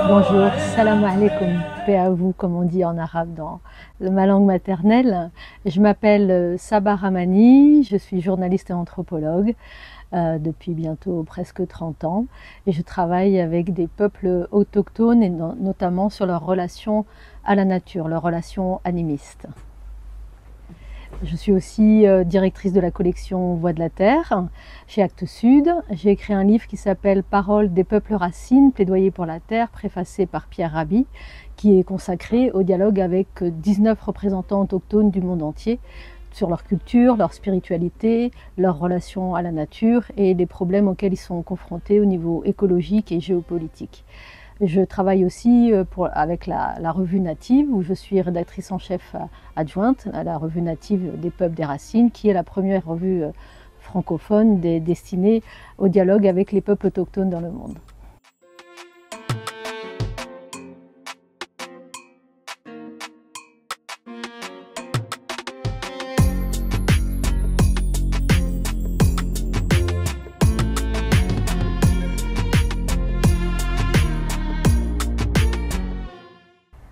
Bonjour, salam alaikum, paix à vous, comme on dit en arabe dans ma langue maternelle. Je m'appelle Sabah Rahmani, je suis journaliste et anthropologue depuis bientôt presque 30 ans et je travaille avec des peuples autochtones et notamment sur leur relation à la nature, leur relation animiste. Je suis aussi directrice de la collection Voix de la Terre chez Actes Sud. J'ai écrit un livre qui s'appelle Paroles des peuples racines, plaidoyer pour la terre, préfacé par Pierre Rabhi, qui est consacré au dialogue avec 19 représentants autochtones du monde entier sur leur culture, leur spiritualité, leur relation à la nature et les problèmes auxquels ils sont confrontés au niveau écologique et géopolitique. Je travaille aussi avec la revue Native, où je suis rédactrice en chef adjointe à la revue Native des peuples des racines, qui est la première revue francophone destinée au dialogue avec les peuples autochtones dans le monde.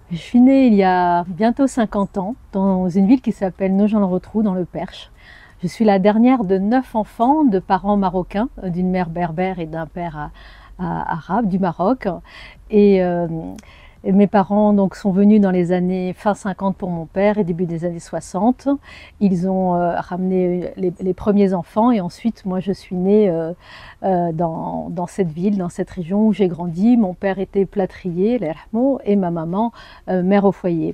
Je suis née il y a bientôt 50 ans dans une ville qui s'appelle Nogent-le-Rotrou dans le Perche. Je suis la dernière de 9 enfants de parents marocains, d'une mère berbère et d'un père arabe du Maroc. Et mes parents donc, sont venus dans les années fin 50 pour mon père et début des années 60. Ils ont ramené les premiers enfants et ensuite moi je suis née dans cette ville, dans cette région où j'ai grandi. Mon père était plâtrier, et ma maman mère au foyer.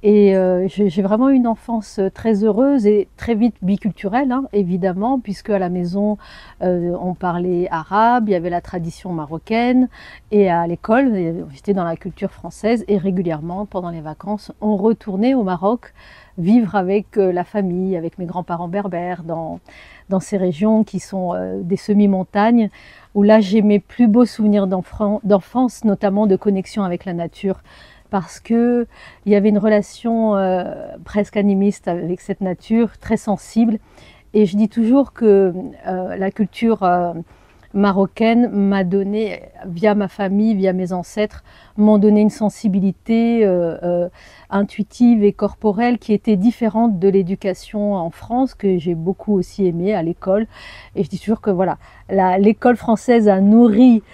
Et j'ai vraiment eu une enfance très heureuse et très vite biculturelle, hein, évidemment, puisque à la maison, on parlait arabe, il y avait la tradition marocaine, et à l'école, j'étais dans la culture française, et régulièrement, pendant les vacances, on retournait au Maroc vivre avec la famille, avec mes grands-parents berbères, dans ces régions qui sont des semi-montagnes, où là j'ai mes plus beaux souvenirs d'enfance, notamment de connexion avec la nature, parce qu'il y avait une relation presque animiste avec cette nature, très sensible. Et je dis toujours que la culture marocaine m'a donné, via ma famille, via mes ancêtres, m'ont donné une sensibilité intuitive et corporelle qui était différente de l'éducation en France, que j'ai beaucoup aussi aimée à l'école. Et je dis toujours que voilà, l'école française a nourri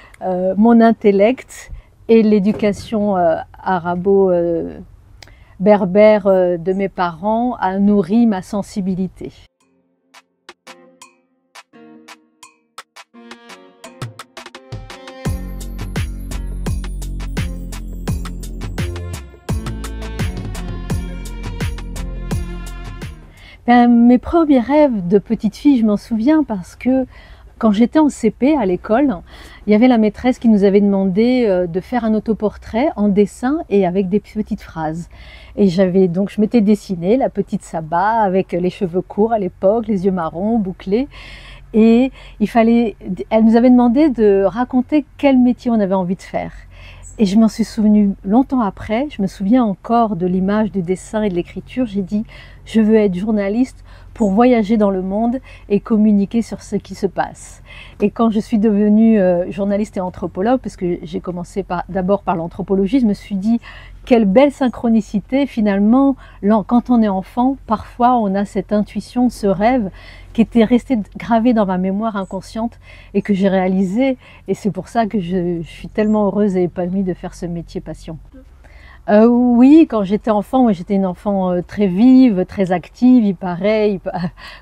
mon intellect, et l'éducation arabo-berbère de mes parents a nourri ma sensibilité. Mes premiers rêves de petite fille, je m'en souviens parce que quand j'étais en CP à l'école, il y avait la maîtresse qui nous avait demandé de faire un autoportrait en dessin et avec des petites phrases. Et je m'étais dessinée la petite Sabah avec les cheveux courts à l'époque, les yeux marrons, bouclés. Et elle nous avait demandé de raconter quel métier on avait envie de faire. Et je m'en suis souvenue longtemps après, je me souviens encore de l'image, du dessin et de l'écriture. J'ai dit, je veux être journaliste pour voyager dans le monde et communiquer sur ce qui se passe. Et quand je suis devenue journaliste et anthropologue, parce que j'ai commencé d'abord par l'anthropologie, je me suis dit, quelle belle synchronicité finalement, quand on est enfant, parfois on a cette intuition, ce rêve qui était resté gravé dans ma mémoire inconsciente et que j'ai réalisé. Et c'est pour ça que je suis tellement heureuse et épanouie de faire ce métier passion. Oui, quand j'étais enfant, moi j'étais une enfant très vive, très active, il paraît,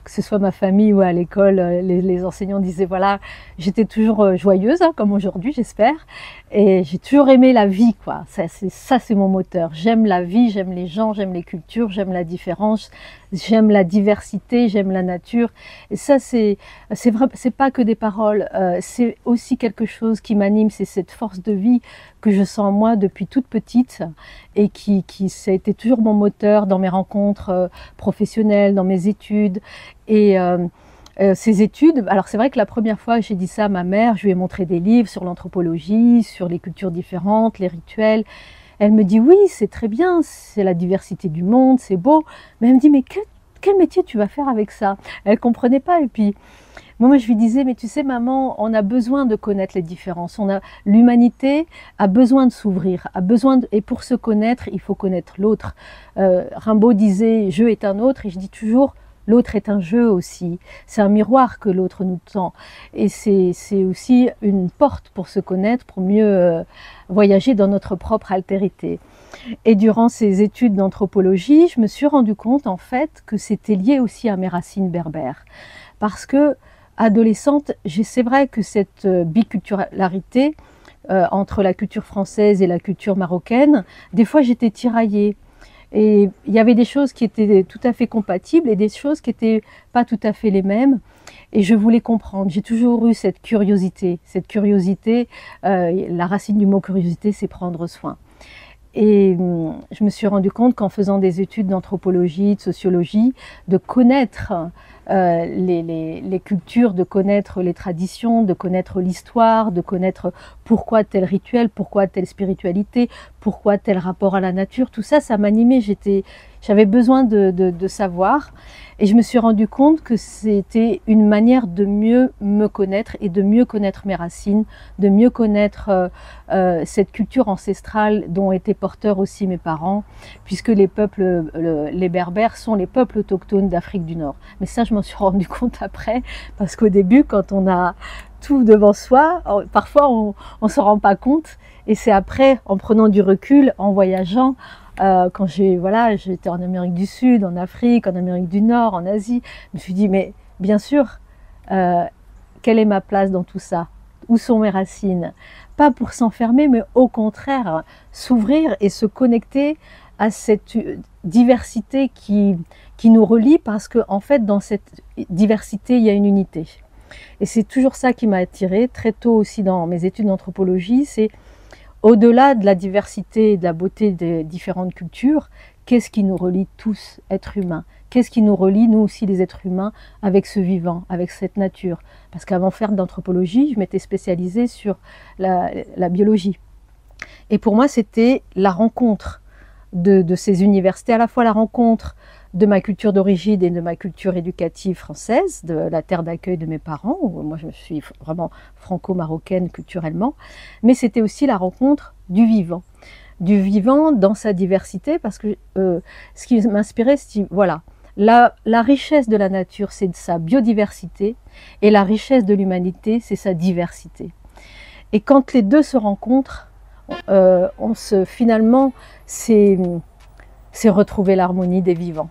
que ce soit ma famille ou à l'école, les enseignants disaient voilà, j'étais toujours joyeuse, hein, comme aujourd'hui j'espère, et j'ai toujours aimé la vie, quoi. Ça c'est mon moteur. J'aime la vie, j'aime les gens, j'aime les cultures, j'aime la différence, j'aime la diversité, j'aime la nature. Et ça c'est pas que des paroles, c'est aussi quelque chose qui m'anime, c'est cette force de vie que je sens en moi depuis toute petite et ça a été toujours mon moteur dans mes rencontres professionnelles, dans mes études. Et ces études, alors c'est vrai que la première fois j'ai dit ça à ma mère, je lui ai montré des livres sur l'anthropologie, sur les cultures différentes, les rituels. Elle me dit oui, c'est très bien, c'est la diversité du monde, c'est beau. Mais elle me dit mais quel métier tu vas faire avec ça? Elle comprenait pas. Et puis Moi, je lui disais, mais tu sais, maman, on a besoin de connaître les différences. L'humanité a besoin de s'ouvrir, et pour se connaître, il faut connaître l'autre. Rimbaud disait, je est un autre, et je dis toujours, l'autre est un jeu aussi. C'est un miroir que l'autre nous tend. Et c'est aussi une porte pour se connaître, pour mieux voyager dans notre propre altérité. Et durant ces études d'anthropologie, je me suis rendu compte en fait que c'était lié aussi à mes racines berbères. Parce que, adolescente, c'est vrai que cette biculturalité entre la culture française et la culture marocaine, des fois j'étais tiraillée. Et il y avait des choses qui étaient tout à fait compatibles et des choses qui n'étaient pas tout à fait les mêmes. Et je voulais comprendre. J'ai toujours eu cette curiosité. Cette curiosité, la racine du mot curiosité, c'est prendre soin. Et je me suis rendu compte qu'en faisant des études d'anthropologie, de sociologie, de connaître les cultures, de connaître les traditions, de connaître l'histoire, de connaître pourquoi tel rituel, pourquoi telle spiritualité, pourquoi tel rapport à la nature, tout ça, ça m'animait. J'avais besoin de savoir et je me suis rendu compte que c'était une manière de mieux me connaître et de mieux connaître mes racines, de mieux connaître cette culture ancestrale dont étaient porteurs aussi mes parents, puisque les Berbères sont les peuples autochtones d'Afrique du Nord. Mais ça, je m'en suis rendu compte après, parce qu'au début, quand on a tout devant soi, parfois on ne s'en rend pas compte, et c'est après, en prenant du recul, en voyageant, quand j'étais en Amérique du Sud, en Afrique, en Amérique du Nord, en Asie, je me suis dit, mais bien sûr, quelle est ma place dans tout ça? Où sont mes racines? Pas pour s'enfermer, mais au contraire, s'ouvrir et se connecter à cette diversité qui nous relie, parce qu'en fait, dans cette diversité, il y a une unité. Et c'est toujours ça qui m'a attirée, très tôt aussi dans mes études d'anthropologie, c'est au-delà de la diversité et de la beauté des différentes cultures, qu'est-ce qui nous relie tous, êtres humains? Qu'est-ce qui nous relie, nous aussi les êtres humains, avec ce vivant, avec cette nature? Parce qu'avant de faire de l'anthropologie, je m'étais spécialisée sur la biologie. Et pour moi, c'était la rencontre de ces universités, à la fois la rencontre de ma culture d'origine et de ma culture éducative française, de la terre d'accueil de mes parents, où moi je suis vraiment franco-marocaine culturellement, mais c'était aussi la rencontre du vivant dans sa diversité, parce que ce qui m'inspirait, c'est voilà, la richesse de la nature, c'est sa biodiversité, et la richesse de l'humanité, c'est sa diversité. Et quand les deux se rencontrent, finalement, c'est retrouver l'harmonie des vivants.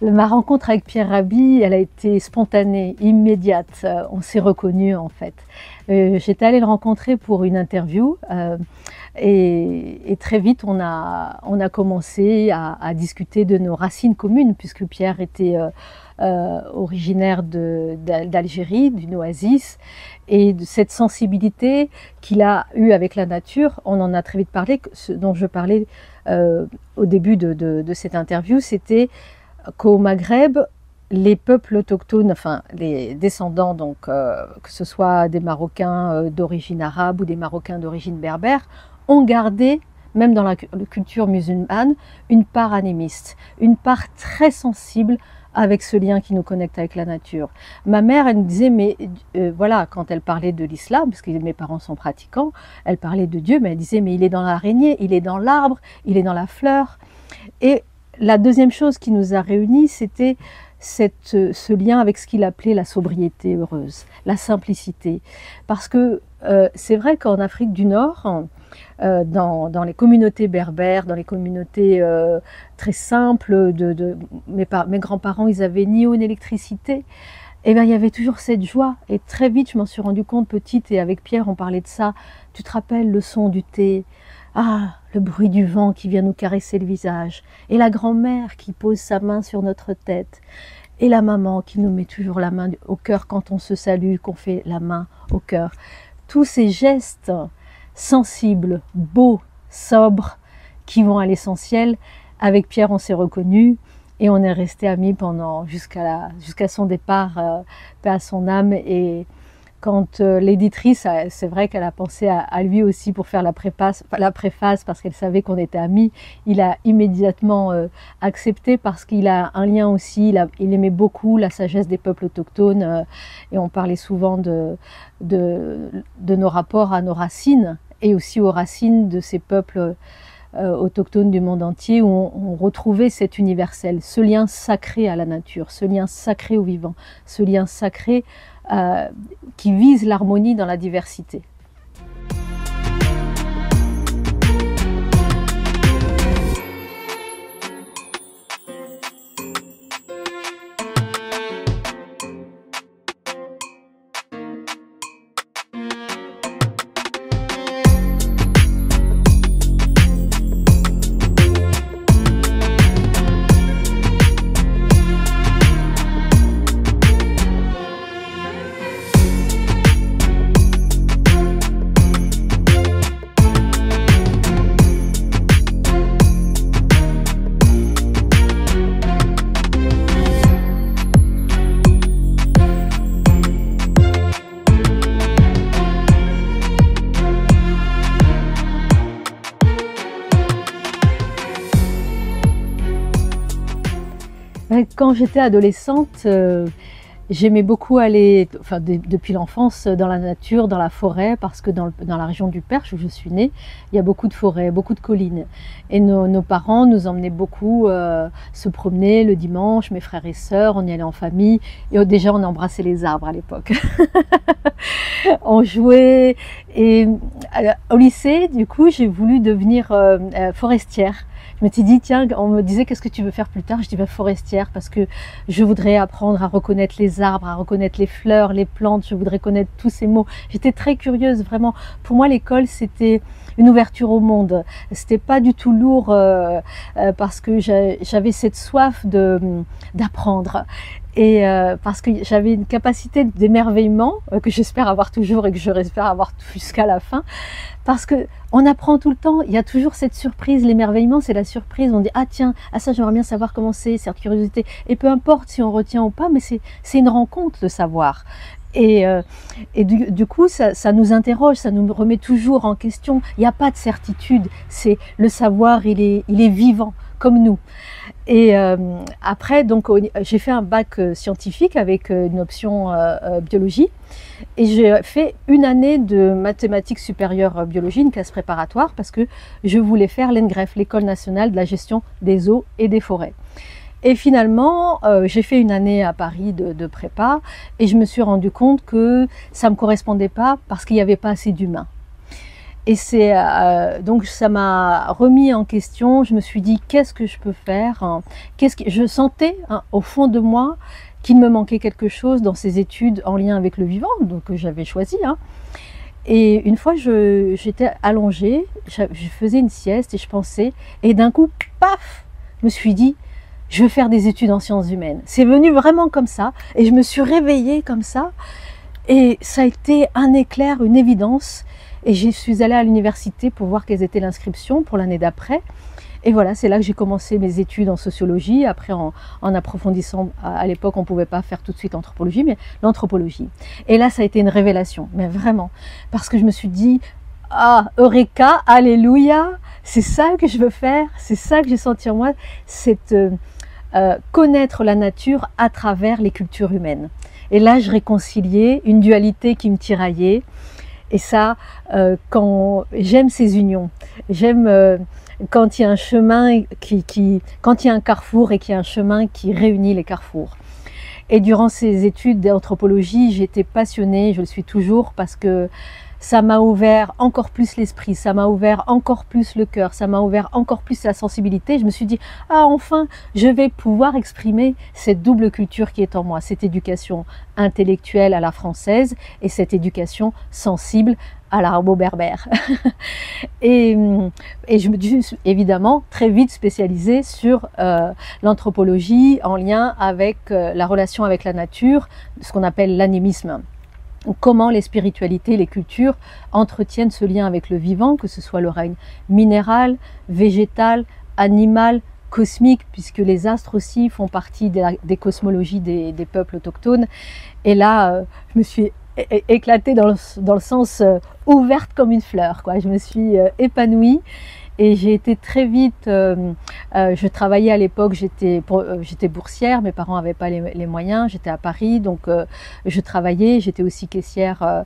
Ma rencontre avec Pierre Rabhi, elle a été spontanée, immédiate. On s'est reconnus en fait. J'étais allée le rencontrer pour une interview et très vite on a commencé à discuter de nos racines communes, puisque Pierre était originaire d'Algérie, d'une oasis, et de cette sensibilité qu'il a eue avec la nature. On en a très vite parlé. Ce dont je parlais au début de cette interview, c'était qu'au Maghreb, les peuples autochtones, enfin les descendants, donc que ce soit des Marocains d'origine arabe ou des Marocains d'origine berbère, ont gardé, même dans la culture musulmane, une part animiste, une part très sensible avec ce lien qui nous connecte avec la nature. Ma mère, elle me disait, mais voilà, quand elle parlait de l'islam, parce que mes parents sont pratiquants, elle parlait de Dieu, mais elle disait, mais il est dans l'araignée, il est dans l'arbre, il est dans la fleur. Et la deuxième chose qui nous a réunis, c'était ce lien avec ce qu'il appelait la sobriété heureuse, la simplicité. Parce que c'est vrai qu'en Afrique du Nord, dans les communautés berbères, dans les communautés très simples, mes grands-parents, ils avaient ni eau ni électricité. et bien il y avait toujours cette joie. Et très vite, je m'en suis rendu compte petite, et avec Pierre, on parlait de ça. Tu te rappelles le son du thé? Ah, le bruit du vent qui vient nous caresser le visage. Et la grand-mère qui pose sa main sur notre tête. Et la maman qui nous met toujours la main au cœur quand on se salue, qu'on fait la main au cœur. Tous ces gestes sensibles, beaux, sobres, qui vont à l'essentiel. Avec Pierre, on s'est reconnus. Et on est restés amis pendant jusqu'à son départ, paix à son âme. Et quand l'éditrice, c'est vrai qu'elle a pensé à lui aussi pour faire la préface parce qu'elle savait qu'on était amis, il a immédiatement accepté parce qu'il a un lien aussi, il aimait beaucoup la sagesse des peuples autochtones et on parlait souvent de nos rapports à nos racines et aussi aux racines de ces peuples autochtones du monde entier où on retrouvait cet universel, ce lien sacré à la nature, ce lien sacré au vivant, ce lien sacré qui vise l'harmonie dans la diversité. Quand j'étais adolescente, j'aimais beaucoup aller, enfin depuis l'enfance, dans la nature, dans la forêt, parce que dans la région du Perche où je suis née, il y a beaucoup de forêts, beaucoup de collines. Et nos parents nous emmenaient beaucoup se promener le dimanche, mes frères et sœurs, on y allait en famille. Et déjà, on embrassait les arbres à l'époque. On jouait. Et au lycée, du coup, j'ai voulu devenir forestière. Je m'étais dit, tiens, on me disait, qu'est-ce que tu veux faire plus tard? Je dis, forestière, parce que je voudrais apprendre à reconnaître les arbres, à reconnaître les fleurs, les plantes, je voudrais connaître tous ces mots. J'étais très curieuse, vraiment. Pour moi, l'école, c'était une ouverture au monde. C'était pas du tout lourd, parce que j'avais cette soif d'apprendre. Et parce que j'avais une capacité d'émerveillement que j'espère avoir toujours et que je espère avoir jusqu'à la fin, parce que on apprend tout le temps, il y a toujours cette surprise, l'émerveillement c'est la surprise, on dit ah tiens, ah ça j'aimerais bien savoir comment c'est, cette curiosité, et peu importe si on retient ou pas, mais c'est une rencontre de savoir. Et du coup, ça nous interroge, ça nous remet toujours en question. Il n'y a pas de certitude, c'est le savoir, il est vivant comme nous. Et après, donc, j'ai fait un bac scientifique avec une option biologie. Et j'ai fait une année de mathématiques supérieures biologie, une classe préparatoire, parce que je voulais faire l'ENGREF, l'École nationale de la gestion des eaux et des forêts. Et finalement, j'ai fait une année à Paris de prépa et je me suis rendu compte que ça ne me correspondait pas parce qu'il n'y avait pas assez d'humains. Et donc ça m'a remis en question, je me suis dit qu'est-ce que je peux faire, je sentais au fond de moi qu'il me manquait quelque chose dans ces études en lien avec le vivant, donc que j'avais choisi. Et une fois j'étais allongée, je faisais une sieste et je pensais, et d'un coup, paf, je me suis dit je veux faire des études en sciences humaines. C'est venu vraiment comme ça et je me suis réveillée comme ça et ça a été un éclair, une évidence. Et je suis allée à l'université pour voir quelles étaient l'inscription pour l'année d'après. Et voilà, c'est là que j'ai commencé mes études en sociologie. Après, en approfondissant, à l'époque, on ne pouvait pas faire tout de suite anthropologie, mais l'anthropologie. Et là, ça a été une révélation, mais vraiment. Parce que je me suis dit, ah, Eureka, alléluia, c'est ça que je veux faire, c'est ça que j'ai senti en moi, c'est connaître la nature à travers les cultures humaines. Et là, je réconciliais une dualité qui me tiraillait. Et ça, quand j'aime ces unions, j'aime quand il y a un chemin, quand il y a un carrefour et qu'il y a un chemin qui réunit les carrefours. Et durant ces études d'anthropologie, j'étais passionnée, je le suis toujours, parce que ça m'a ouvert encore plus l'esprit, ça m'a ouvert encore plus le cœur, ça m'a ouvert encore plus la sensibilité. Je me suis dit, ah enfin, je vais pouvoir exprimer cette double culture qui est en moi, cette éducation intellectuelle à la française et cette éducation sensible à l'arabo-berbère. et je me suis évidemment très vite spécialisée sur l'anthropologie en lien avec la relation avec la nature, ce qu'on appelle l'animisme. Comment les spiritualités, les cultures entretiennent ce lien avec le vivant, que ce soit le règne minéral, végétal, animal, cosmique, puisque les astres aussi font partie des cosmologies des peuples autochtones. Et là, je me suis éclatée dans le sens ouverte comme une fleur, quoi. Je me suis épanouie. Et j'ai été très vite, je travaillais à l'époque, j'étais boursière, mes parents n'avaient pas les moyens, j'étais à Paris, donc je travaillais, j'étais aussi caissière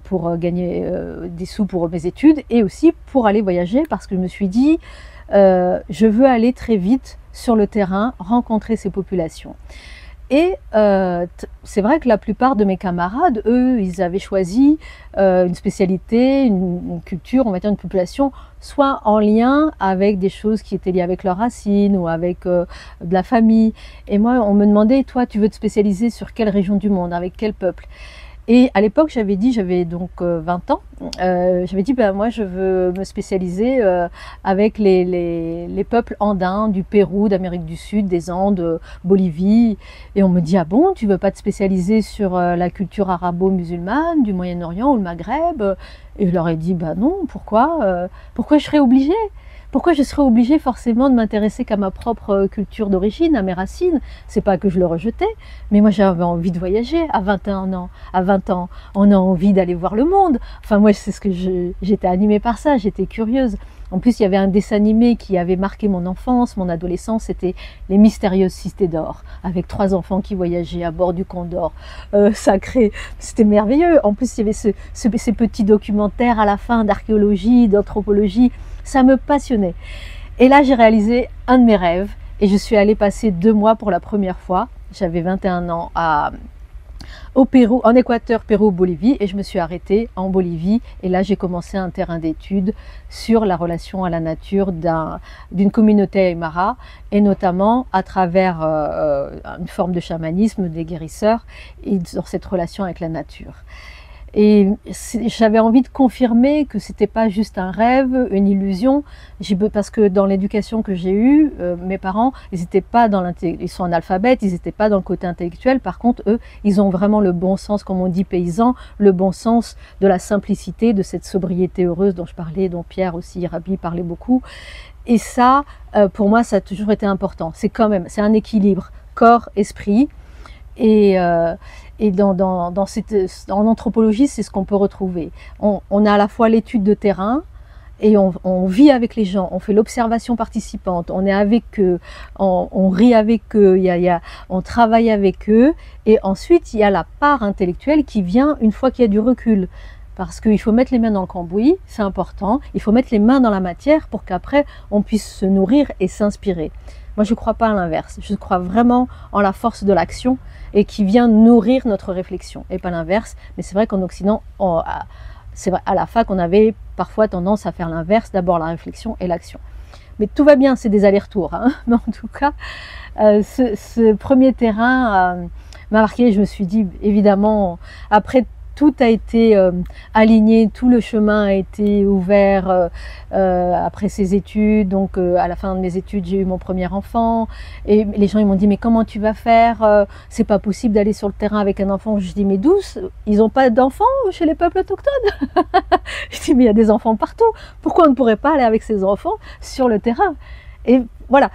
pour gagner des sous pour mes études et aussi pour aller voyager parce que je me suis dit, je veux aller très vite sur le terrain, rencontrer ces populations. Et c'est vrai que la plupart de mes camarades, eux, ils avaient choisi une spécialité, une culture, on va dire une population, soit en lien avec des choses qui étaient liées avec leurs racines ou avec de la famille. Et moi, on me demandait, toi, tu veux te spécialiser sur quelle région du monde, avec quel peuple? Et à l'époque, j'avais dit, j'avais donc 20 ans, j'avais dit, ben, moi je veux me spécialiser avec les peuples andins du Pérou, d'Amérique du Sud, des Andes, Bolivie. Et on me dit, ah bon, tu veux pas te spécialiser sur la culture arabo-musulmane, du Moyen-Orient ou le Maghreb? Et je leur ai dit, ben non, pourquoi je serais obligée? Pourquoi je serais obligée forcément de m'intéresser qu'à ma propre culture d'origine, à mes racines? C'est pas que je le rejetais, mais moi j'avais envie de voyager à 21 ans. À 20 ans, on a envie d'aller voir le monde. Enfin moi c'est ce que j'étais animée par ça, j'étais curieuse. En plus il y avait un dessin animé qui avait marqué mon enfance, mon adolescence, c'était Les Mystérieuses Cités d'Or, avec 3 enfants qui voyageaient à bord du Condor. Sacré, c'était merveilleux. En plus il y avait ces petits documentaires à la fin d'archéologie, d'anthropologie. Ça me passionnait. Et là, j'ai réalisé un de mes rêves et je suis allée passer 2 mois pour la première fois. J'avais 21 ans au Pérou, en Équateur, Pérou, Bolivie, et je me suis arrêtée en Bolivie. Et là, j'ai commencé un terrain d'études sur la relation à la nature d'une communauté aymara, et notamment à travers une forme de chamanisme des guérisseurs et sur cette relation avec la nature. Et j'avais envie de confirmer que c'était pas juste un rêve, une illusion, parce que dans l'éducation que j'ai eue, mes parents, ils sont analphabètes, ils n'étaient pas dans le côté intellectuel. Par contre, eux, ils ont vraiment le bon sens, comme on dit paysan, le bon sens de la simplicité, de cette sobriété heureuse dont je parlais, dont Pierre aussi, Rabhi parlait beaucoup. Et ça, pour moi, ça a toujours été important. C'est un équilibre corps-esprit. Et en anthropologie, c'est ce qu'on peut retrouver. On a à la fois l'étude de terrain et on vit avec les gens, on fait l'observation participante, on est avec eux, on rit avec eux, on travaille avec eux. Et ensuite, il y a la part intellectuelle qui vient une fois qu'il y a du recul. Parce qu'il faut mettre les mains dans le cambouis, c'est important. Il faut mettre les mains dans la matière pour qu'après, on puisse se nourrir et s'inspirer. Moi, je ne crois pas à l'inverse. Je crois vraiment en la force de l'action et qui vient nourrir notre réflexion, et pas l'inverse. Mais c'est vrai qu'en Occident, c'est vrai, à la fac, on avait parfois tendance à faire l'inverse, d'abord la réflexion et l'action. Mais tout va bien, c'est des allers-retours. Hein. Mais en tout cas, ce premier terrain m'a marqué. Je me suis dit, évidemment, après tout a été aligné, tout le chemin a été ouvert après ces études. Donc à la fin de mes études, j'ai eu mon premier enfant. Et les gens ils m'ont dit, mais comment tu vas faire? C'est pas possible d'aller sur le terrain avec un enfant. Je dis, mais douce, ils n'ont pas d'enfants chez les peuples autochtones. Je dis, mais il y a des enfants partout. Pourquoi on ne pourrait pas aller avec ces enfants sur le terrain? Et voilà,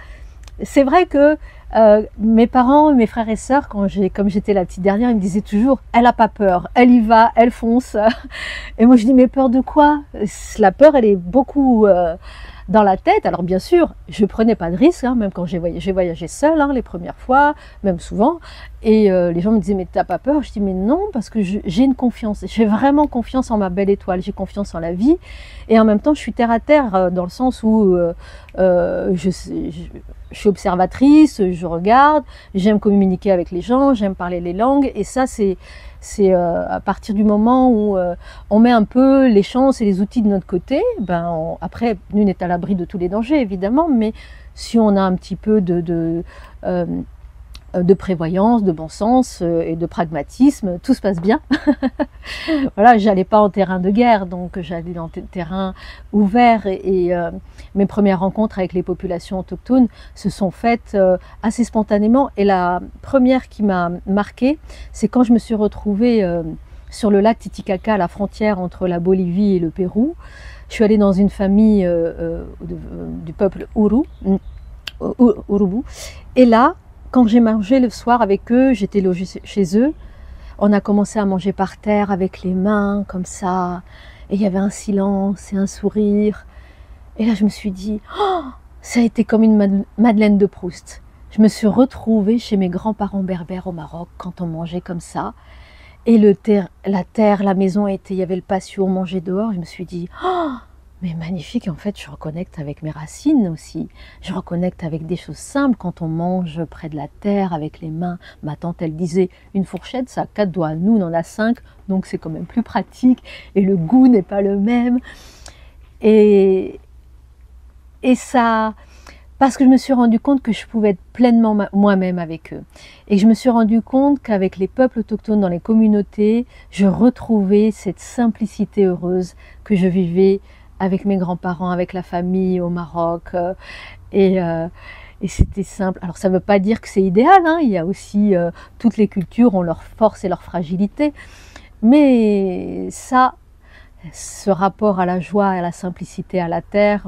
c'est vrai que mes parents, mes frères et sœurs, comme j'étais la petite dernière, ils me disaient toujours, elle n'a pas peur, elle y va, elle fonce. Et moi je dis, mais peur de quoi? La peur, elle est beaucoup dans la tête. Alors bien sûr, je prenais pas de risques, hein, même quand j'ai voyagé seule hein, les premières fois, même souvent. Et les gens me disaient, mais t'as pas peur? Je dis, mais non, parce que j'ai une confiance. J'ai vraiment confiance en ma belle étoile, j'ai confiance en la vie. Et en même temps, je suis terre à terre dans le sens où je suis observatrice, je regarde, j'aime communiquer avec les gens, j'aime parler les langues, et ça c'est à partir du moment où on met un peu les chances et les outils de notre côté, ben après, nul n'est à l'abri de tous les dangers évidemment, mais si on a un petit peu de prévoyance, de bon sens et de pragmatisme, tout se passe bien. Voilà, j'allais pas en terrain de guerre, donc j'allais dans terrain ouvert, et mes premières rencontres avec les populations autochtones se sont faites assez spontanément, et la première qui m'a marquée, c'est quand je me suis retrouvée sur le lac Titicaca, à la frontière entre la Bolivie et le Pérou. Je suis allée dans une famille du peuple Urubu, et là, quand j'ai mangé le soir avec eux, j'étais logée chez eux, on a commencé à manger par terre avec les mains, comme ça, et il y avait un silence et un sourire. Et là, je me suis dit, oh, ça a été comme une Madeleine de Proust. Je me suis retrouvée chez mes grands-parents berbères au Maroc, quand on mangeait comme ça. Et la terre, la maison il y avait le patio, on mangeait dehors. Je me suis dit, oh, mais magnifique, en fait, je reconnecte avec mes racines aussi. Je reconnecte avec des choses simples quand on mange près de la terre, avec les mains. Ma tante, elle disait, une fourchette, ça a 4 doigts. Nous, on en a 5, donc c'est quand même plus pratique. Et le goût n'est pas le même. Et ça, parce que je me suis rendu compte que je pouvais être pleinement moi-même avec eux. Et je me suis rendu compte qu'avec les peuples autochtones dans les communautés, je retrouvais cette simplicité heureuse que je vivais avec mes grands-parents, avec la famille au Maroc, et c'était simple. Alors ça ne veut pas dire que c'est idéal, hein. Il y a aussi, toutes les cultures ont leurs forces et leurs fragilités, mais ça, ce rapport à la joie, à la simplicité, à la terre,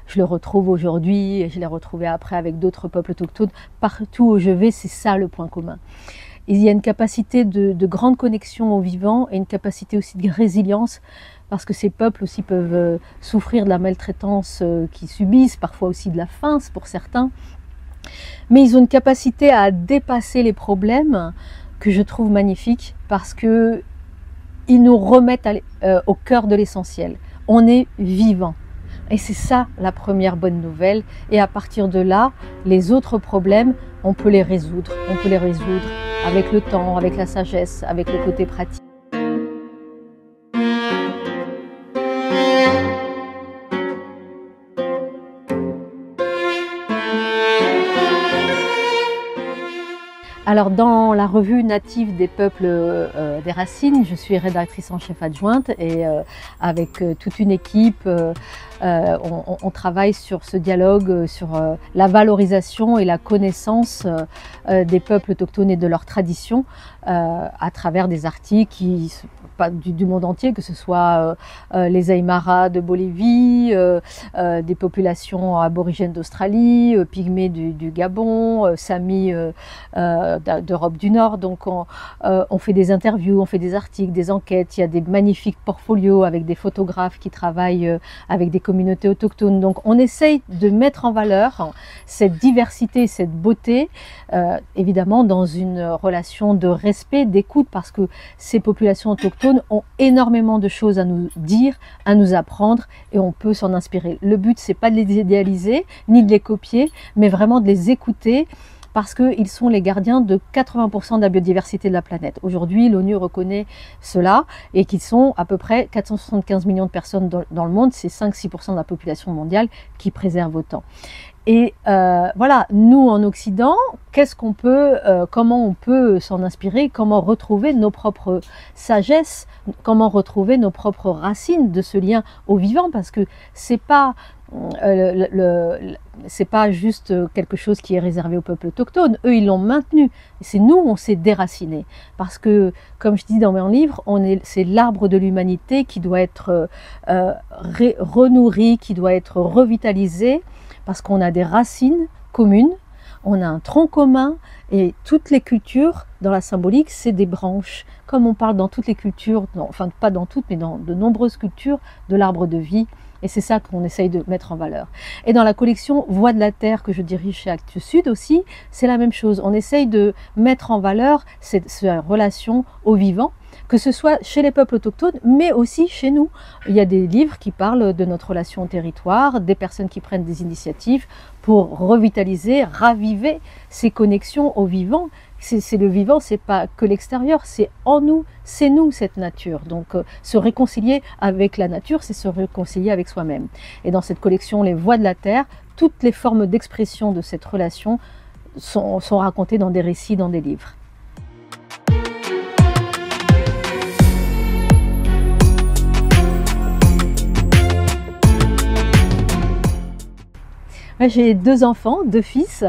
je le retrouve aujourd'hui, et je l'ai retrouvé après avec d'autres peuples autochtones. Partout où je vais, c'est ça le point commun. Il y a une capacité de grande connexion au vivant, et une capacité aussi de résilience, parce que ces peuples aussi peuvent souffrir de la maltraitance qu'ils subissent, parfois aussi de la faim pour certains. Mais ils ont une capacité à dépasser les problèmes que je trouve magnifique, parce qu'ils nous remettent au cœur de l'essentiel. On est vivant. Et c'est ça la première bonne nouvelle. Et à partir de là, les autres problèmes, on peut les résoudre. On peut les résoudre avec le temps, avec la sagesse, avec le côté pratique. Alors dans la revue native des peuples des racines, je suis rédactrice en chef adjointe, et avec toute une équipe, on travaille sur ce dialogue, sur la valorisation et la connaissance des peuples autochtones et de leurs traditions, à travers des articles du monde entier, que ce soit les Aymara de Bolivie, des populations aborigènes d'Australie, pygmées du Gabon, Samis d'Europe du Nord. Donc on fait des interviews, on fait des articles, des enquêtes. Il y a des magnifiques portfolios avec des photographes qui travaillent avec des communautés autochtones. Donc on essaye de mettre en valeur cette diversité, cette beauté, évidemment dans une relation de respect, d'écoute, parce que ces populations autochtones ont énormément de choses à nous dire, à nous apprendre, et on peut s'en inspirer. Le but, c'est pas de les idéaliser, ni de les copier, mais vraiment de les écouter, parce qu'ils sont les gardiens de 80% de la biodiversité de la planète. Aujourd'hui, l'ONU reconnaît cela, et qu'ils sont à peu près 475 millions de personnes dans le monde, c'est 5-6% de la population mondiale qui préserve autant. Et voilà, nous en Occident, comment on peut s'en inspirer, comment retrouver nos propres sagesses, comment retrouver nos propres racines de ce lien au vivant, parce que c'est pas juste quelque chose qui est réservé au peuple autochtone. Eux, ils l'ont maintenu. C'est nous, on s'est déracinés. Parce que, comme je dis dans mon livre, c'est l'arbre de l'humanité qui doit être renourri, qui doit être revitalisé, parce qu'on a des racines communes, on a un tronc commun, et toutes les cultures, dans la symbolique, c'est des branches. Comme on parle dans toutes les cultures, enfin pas dans toutes, mais dans de nombreuses cultures, de l'arbre de vie. Et c'est ça qu'on essaye de mettre en valeur. Et dans la collection Voix de la Terre, que je dirige chez Actes Sud aussi, c'est la même chose. On essaye de mettre en valeur cette relation au vivant, que ce soit chez les peuples autochtones, mais aussi chez nous. Il y a des livres qui parlent de notre relation au territoire, des personnes qui prennent des initiatives pour revitaliser, raviver ces connexions au vivant. C'est le vivant, c'est pas que l'extérieur, c'est en nous, c'est nous cette nature. Donc se réconcilier avec la nature, c'est se réconcilier avec soi-même. Et dans cette collection Les Voix de la Terre, toutes les formes d'expression de cette relation sont racontées dans des récits, dans des livres. J'ai 2 enfants, 2 fils,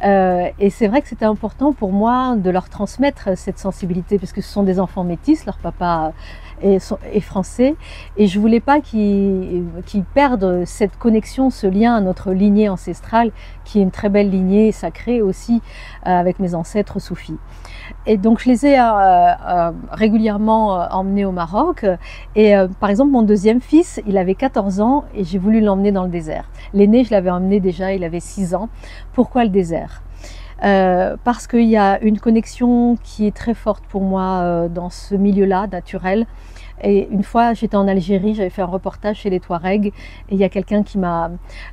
et c'est vrai que c'était important pour moi de leur transmettre cette sensibilité, parce que ce sont des enfants métis, leur papa est français, et je voulais pas qu'ils perdent cette connexion, ce lien à notre lignée ancestrale, qui est une très belle lignée sacrée aussi, avec mes ancêtres soufis. Et donc je les ai régulièrement emmenés au Maroc, et par exemple mon deuxième fils, il avait 14 ans et j'ai voulu l'emmener dans le désert. L'aîné, je l'avais emmené déjà, il avait 6 ans. Pourquoi le désert? Parce qu'il y a une connexion qui est très forte pour moi dans ce milieu-là, naturel. Et une fois, j'étais en Algérie, j'avais fait un reportage chez les Touaregs, et il y a quelqu'un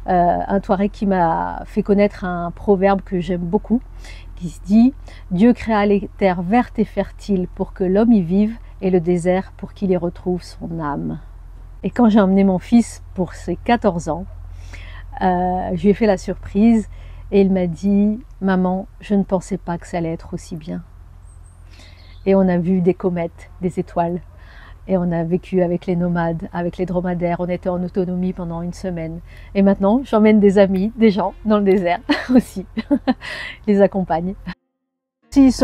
un Touareg qui m'a fait connaître un proverbe que j'aime beaucoup, qui se dit « Dieu créa les terres vertes et fertiles pour que l'homme y vive, et le désert pour qu'il y retrouve son âme. » Et quand j'ai emmené mon fils pour ses 14 ans, je lui ai fait la surprise, et il m'a dit « Maman, je ne pensais pas que ça allait être aussi bien. » Et on a vu des comètes, des étoiles, et on a vécu avec les nomades, avec les dromadaires, on était en autonomie pendant une semaine. Et maintenant, j'emmène des amis, des gens dans le désert aussi, les accompagne. Si, si,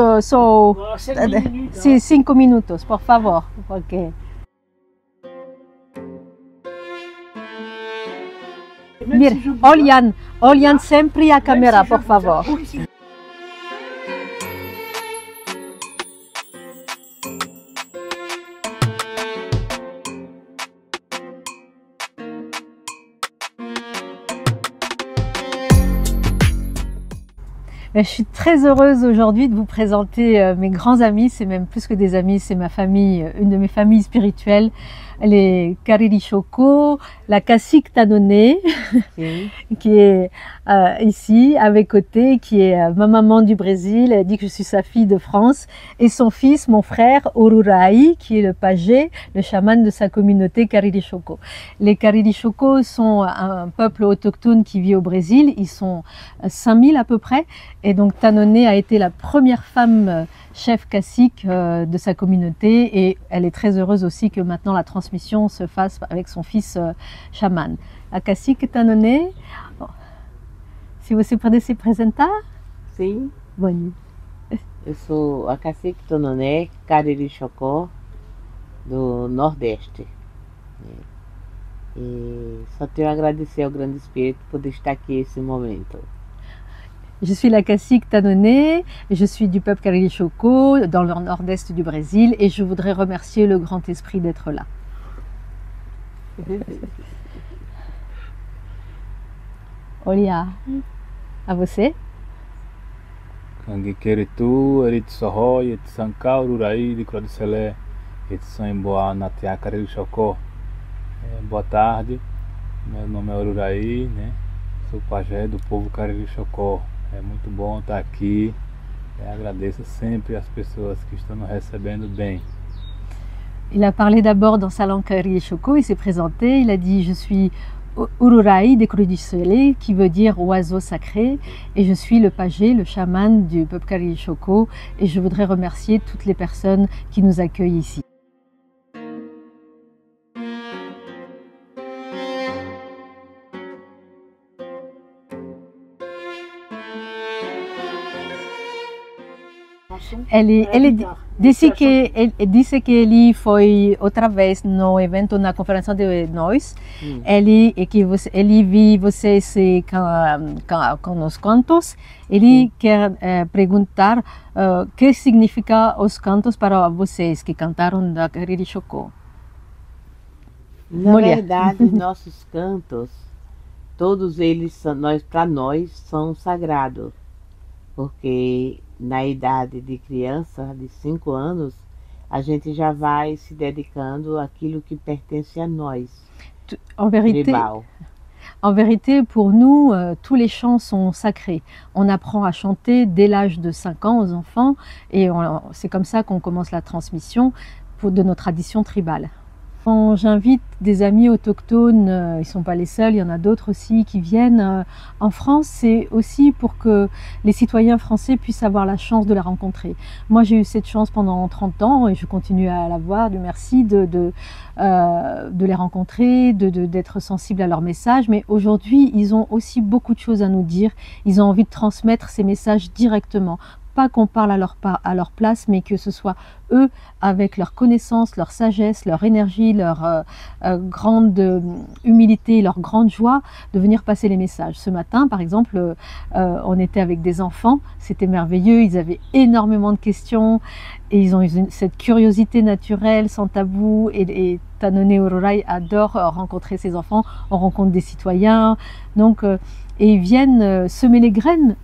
5 minutos, por favor. Okay. Mire, olhan sempre a câmera, por favor. Je suis très heureuse aujourd'hui de vous présenter mes grands amis, c'est même plus que des amis, c'est ma famille, une de mes familles spirituelles, les Karirishoko, la cacique Tanone, oui, qui est ici, à mes côtés, qui est ma maman du Brésil, elle dit que je suis sa fille de France, et son fils, mon frère, Orurai, qui est le pagé, le chaman de sa communauté Karirishoko. Les Karirishoko sont un peuple autochtone qui vit au Brésil, ils sont 5000 à peu près, et donc Tanone a été la première femme chef cacique de sa communauté, et elle est très heureuse aussi que maintenant la transmission se fasse avec son fils chaman. A cacique Tanone, se você pode se apresentar? Sim. Bom. Eu sou a cacique Tanone Karirishoko do Nordeste. E só tenho a agradecer ao Grande Espírito por estar aqui nesse momento. Je suis la cacique Tanone, je suis du peuple Karirishoko dans le nord-est du Brésil, et je voudrais remercier le Grand Esprit d'être là. Olha, à você. Kangekeretu, Eritsoho, Etsanka, Ururai, de Crodicele, Etsamboa, Natia, Karirishoko. Boa tarde, meu nome é Ururai, né? Sou pajé do povo Karirishoko. É muito bom estar aqui. Agradeço sempre as pessoas que estão nos recebendo bem. Il a parlé d'abord dans sa langue Karirishoko, il s'est présenté, il a dit « Je suis Ururai des Creux du Soleil » qui veut dire oiseau sacré, et je suis le pagé, le chaman du peuple Karirishoko, et je voudrais remercier toutes les personnes qui nous accueillent ici. Ele disse que ele foi outra vez no evento, na conferência de nós. Ele viu vocês com os cantos. Ele quer perguntar o que significa os cantos para vocês que cantaram da Karirishoko. Na verdade, nossos cantos, todos eles, para nós, são sagrados, porque na idade de criança, de 5 anos, a gente já vai se dedicando àquilo que pertence a nós, En vérité, tribal. En vérité, pour nous, tous les chants sont sacrés. On apprend à chanter dès l'âge de 5 ans aux enfants et c'est comme ça qu'on commence la transmission de nos traditions tribales. Quand j'invite des amis autochtones, ils ne sont pas les seuls, il y en a d'autres aussi qui viennent en France, c'est aussi pour que les citoyens français puissent avoir la chance de la rencontrer. Moi j'ai eu cette chance pendant 30 ans et je continue à l'avoir, Dieu merci, de les rencontrer, d'être sensible à leurs messages, mais aujourd'hui ils ont aussi beaucoup de choses à nous dire, ils ont envie de transmettre ces messages directement. Pas qu'on parle à leur place, mais que ce soit eux, avec leur connaissance, leur sagesse, leur énergie, leur grande humilité, leur grande joie, de venir passer les messages. Ce matin, par exemple, on était avec des enfants, c'était merveilleux, ils avaient énormément de questions, et ils ont eu cette curiosité naturelle, sans tabou, et Tanone Ororai adore rencontrer ses enfants, on rencontre des citoyens, donc... et ils viennent semer les graines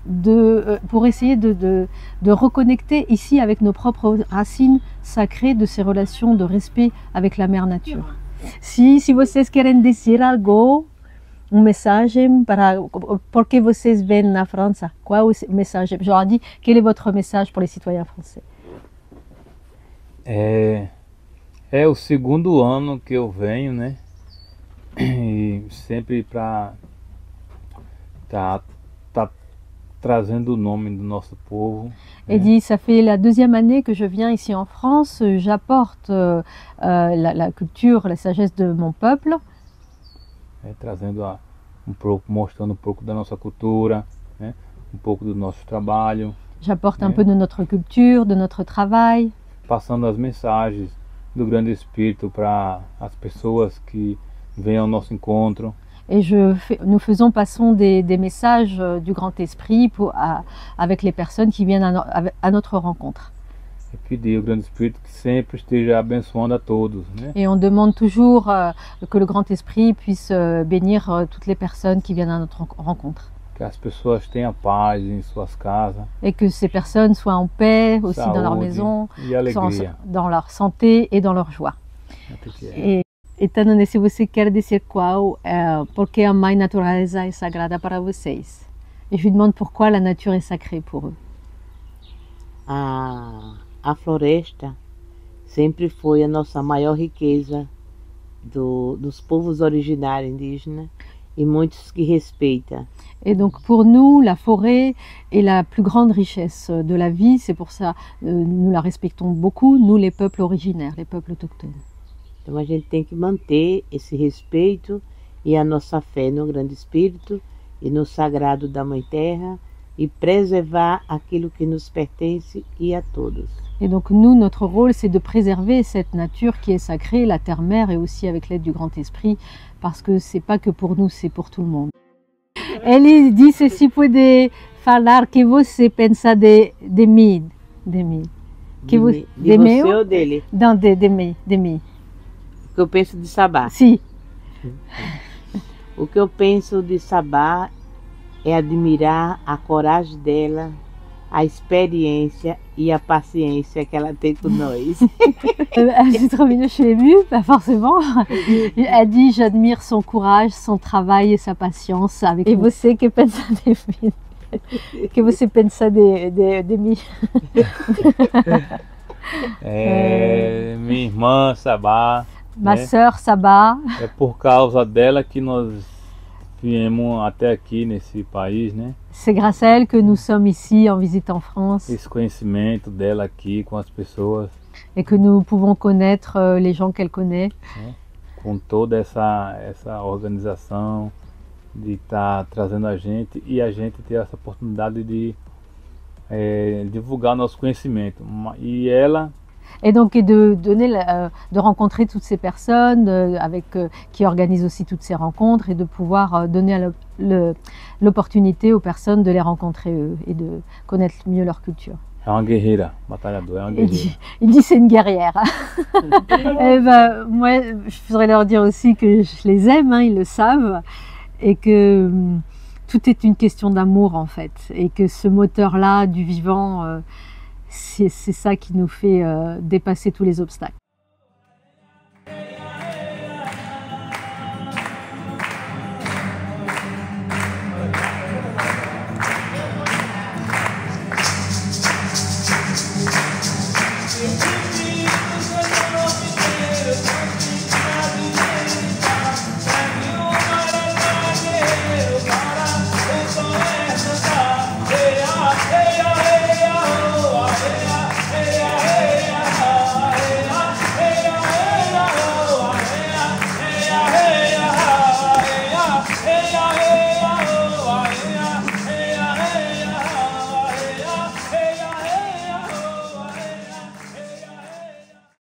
pour essayer de reconnecter ici avec nos propres racines sacrées, de ces relations de respect avec la mère nature. Si vocês querem dizer algo, message pour que vocês vêm na França, qual é o message? Je leur ai dit, quel est votre message pour les citoyens français? É o segundo ano que eu venho, né? E sempre para tá trazendo o nome do nosso povo. Et dit, ça fait la deuxième année que je viens ici en France, j'apporte la culture, la sagesse de mon peuple. Trazendo mostrando um pouco da nossa cultura, né? Um pouco do nosso trabalho. J'apporte un peu de notre culture, de notre travail. Passando as mensagens do Grande Espírito para as pessoas que vêm ao nosso encontro. Et nous passons des messages du Grand Esprit avec les personnes qui viennent à notre rencontre. E pedir ao Grande Espírito que sempre esteja abençoando a todos, né? Et on demande toujours que le Grand Esprit puisse bénir toutes les personnes qui viennent à notre rencontre. Que as pessoas tenham paz em suas casas. Et que ces personnes soient en paix aussi dans leur maison, dans leur santé et dans leur joie. E Tanone, se você quer dizer qual, porque a mãe natureza é sagrada para vocês? Et je lui demande pourquoi la nature est sacrée pour eux. A floresta sempre foi a nossa maior riqueza dos povos originários indígenas e muitos que respeitam. Et donc pour nous, la forêt est la plus grande richesse de la vie, c'est pour ça nous la respectons beaucoup, nous les peuples originaires, les peuples autochtones. Então a gente tem que manter esse respeito e a nossa fé no Grande Espírito e no sagrado da Mãe Terra e preservar aquilo que nos pertence e a todos. Et donc nous, notre rôle, c'est de préserver cette nature qui est sacrée, la terre-mère, et aussi avec l'aide du Grand Esprit, parce que c'est pas que pour nous, c'est pour tout le monde. Ele disse se pode falar que você pensa de mim, Que de você ou dele? Não, de mim. O que eu penso de Sabá? Sim. O que eu penso de Sabá é admirar a coragem dela, a expérience et la patience qu'elle a avec nous. C'est trop mignon, je suis émue, pas forcément. Elle dit, j'admire son courage, son travail et sa patience avec nous. Et você que pensa de mim? Que você pensa de mim? Minha irmã Sabá. Ma sœur Sabá. É por causa dela que nós viemos até aqui nesse país, né? C'est grâce à elle que nous sommes ici en visite en France. Esse conhecimento dela aqui com as pessoas. Et que nous pouvons connaître les gens qu'elle connaît. Com toda essa organização de estar trazendo a gente e a gente ter essa oportunidade de divulgar nosso conhecimento. E ela et donc de rencontrer toutes ces personnes qui organisent aussi toutes ces rencontres et de pouvoir donner l'opportunité aux personnes de les rencontrer eux et de connaître mieux leur culture. É uma guerreira, batalhadora, é uma guerreira. Il dit c'est une guerrière. Et ben, moi, je voudrais leur dire aussi que je les aime, hein, ils le savent, et que tout est une question d'amour en fait, et que ce moteur-là du vivant, c'est ça qui nous fait dépasser tous les obstacles.